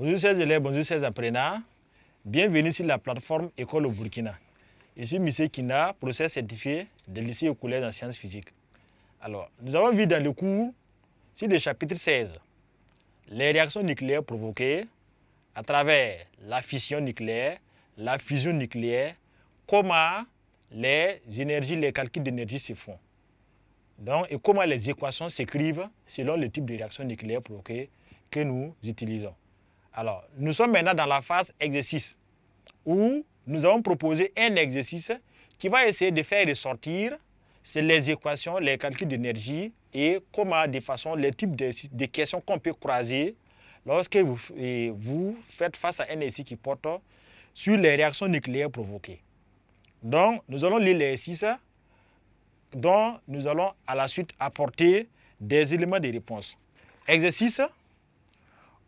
Bonjour chers élèves, bonjour chers apprenants. Bienvenue sur la plateforme École au Burkina. Je suis M. Kinda, professeur certifié de lycée au collège en sciences physiques. Alors, nous avons vu dans le cours sur le chapitre 16 les réactions nucléaires provoquées à travers la fission nucléaire, la fusion nucléaire, comment les calculs d'énergie se font. Donc, et comment les équations s'écrivent selon le type de réaction nucléaire provoquée que nous utilisons. Alors, nous sommes maintenant dans la phase exercice où nous avons proposé un exercice qui va essayer de faire ressortir les équations, les calculs d'énergie et comment, de façon, les types de questions qu'on peut croiser lorsque vous faites face à un exercice qui porte sur les réactions nucléaires provoquées. Donc, nous allons lire l'exercice dont nous allons à la suite apporter des éléments de réponse. Exercice,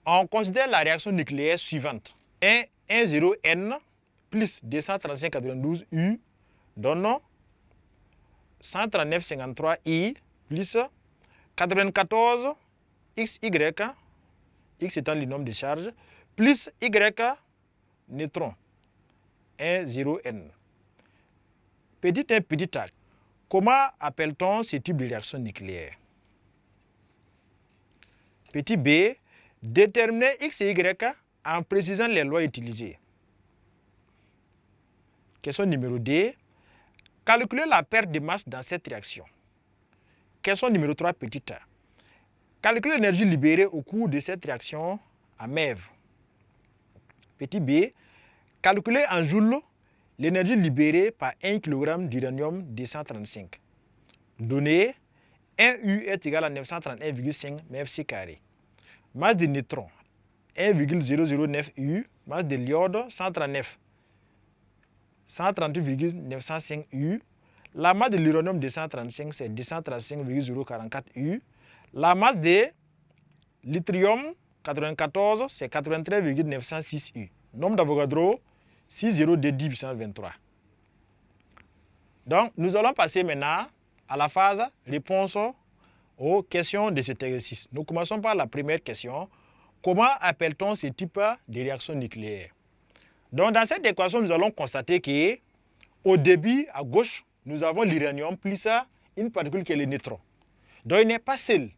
on considère la réaction nucléaire suivante. 10N plus 235,92U donne 139,53I plus 94 XY, X étant le nombre de charges, plus Y neutron, 10N. Petit 1, petit a. Comment appelle-t-on ce type de réaction nucléaire? Petit b, déterminer X et Y en précisant les lois utilisées. Question numéro 2, calculer la perte de masse dans cette réaction. Question numéro 3, petit a. Calculer l'énergie libérée au cours de cette réaction à MEV. Petit b, calculer en joules l'énergie libérée par 1 kg d'uranium 235. Donné, 1U est égal à 931,5 MeV carré. Masse de neutrons, 1,009 U. Masse de l'iode, 138,905 U. La masse de l'uranium 235, c'est 235,044 U. La masse de l'yttrium 94, c'est 83,906 U. Nombre d'Avogadro, 6020 puissance 23. Donc, nous allons passer maintenant à la phase réponse aux questions de cet exercice. Nous commençons par la première question. Comment appelle-t-on ce type de réaction nucléaire? Donc, dans cette équation, nous allons constater qu'au début, à gauche, nous avons l'uranium plus une particule qui est le neutron. Donc, il n'est pas seul.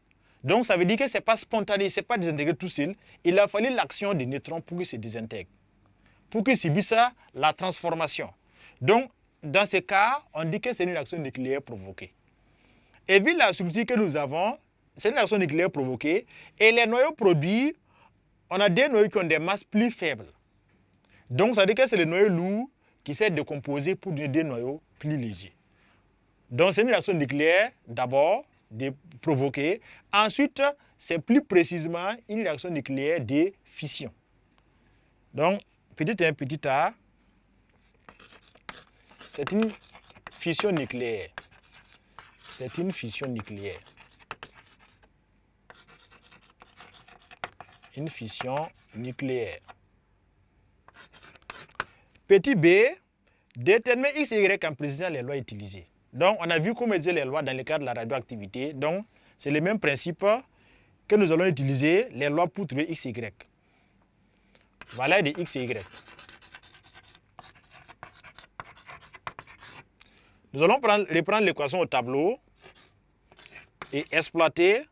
Donc, ça veut dire que ce n'est pas spontané, ce n'est pas désintégré tout seul. Il a fallu l'action des neutrons pour qu'il se désintègre, pour qu'il subisse la transformation. Donc, dans ce cas, on dit que c'est une réaction nucléaire provoquée. Et vu la structure que nous avons, c'est une réaction nucléaire provoquée. Et les noyaux produits, on a des noyaux qui ont des masses plus faibles. Donc, ça veut dire que c'est le noyau lourd qui s'est décomposé pour donner des noyaux plus légers. Donc, c'est une réaction nucléaire, d'abord, provoquée. Ensuite, c'est plus précisément une réaction nucléaire de fission. Donc, petit 1, petit a, c'est une fission nucléaire. C'est une fission nucléaire. Une fission nucléaire. Petit b, déterminer X et Y en précisant les lois utilisées. Donc, on a vu comment utiliser les lois dans le cadre de la radioactivité. Donc, c'est le même principe que nous allons utiliser les lois pour trouver X et Y. Valeur de X et Y. Nous allons reprendre l'équation au tableau et exploiter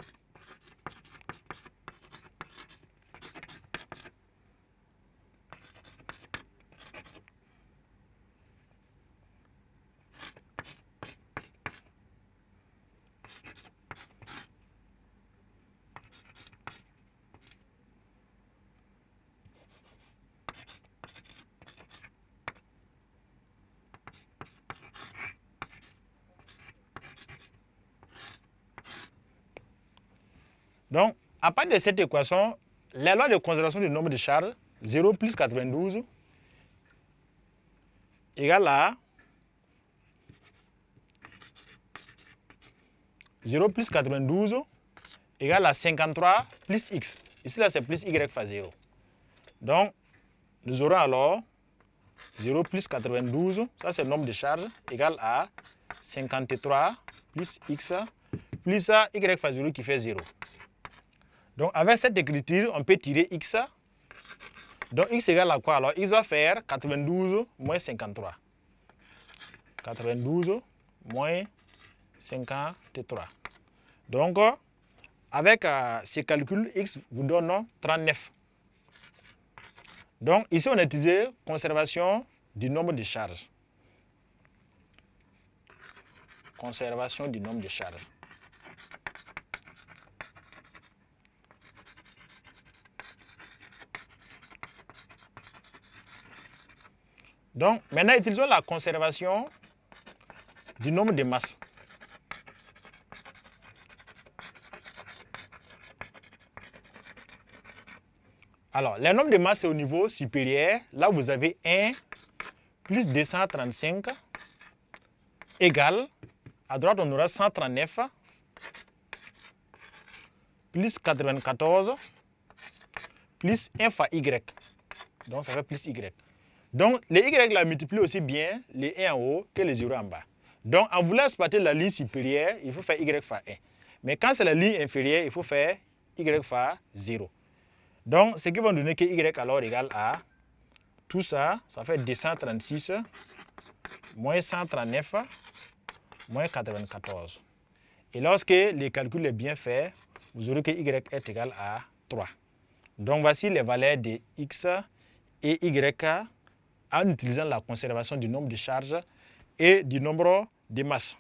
Donc, à partir de cette équation, la loi de conservation du nombre de charges, 0 plus 92, égale à 0 plus 92 égale à 53 plus x. Ici, là, c'est plus y fois 0. Donc, nous aurons alors 0 plus 92, ça c'est le nombre de charges, égale à 53 plus x plus y fois 0 qui fait 0. Donc, avec cette écriture, on peut tirer x Donc x égale à quoi? Alors x va faire 92 moins 53. 92 moins 53. Donc, avec ces calculs, x vous donne 39. Donc, ici, on a utilisé conservation du nombre de charges. Conservation du nombre de charges. Donc, maintenant, utilisons la conservation du nombre de masses. Alors, le nombre de masses est au niveau supérieur. Là, vous avez 1 plus 235 égale, à droite, on aura 139 plus 94 plus 1 fois y. Donc, ça fait plus y. Donc, les y là multiplient aussi bien les 1 en haut que les 0 en bas. Donc, en voulant exploiter la ligne supérieure, il faut faire y fois 1. Mais quand c'est la ligne inférieure, il faut faire y fois 0. Donc, ce qui va nous donner que y alors égale à tout ça, ça fait 236 moins 139 moins 94. Et lorsque le calcul est bien fait, vous aurez que y est égal à 3. Donc, voici les valeurs de x et y en utilisant la conservation du nombre de charges et du nombre de masses.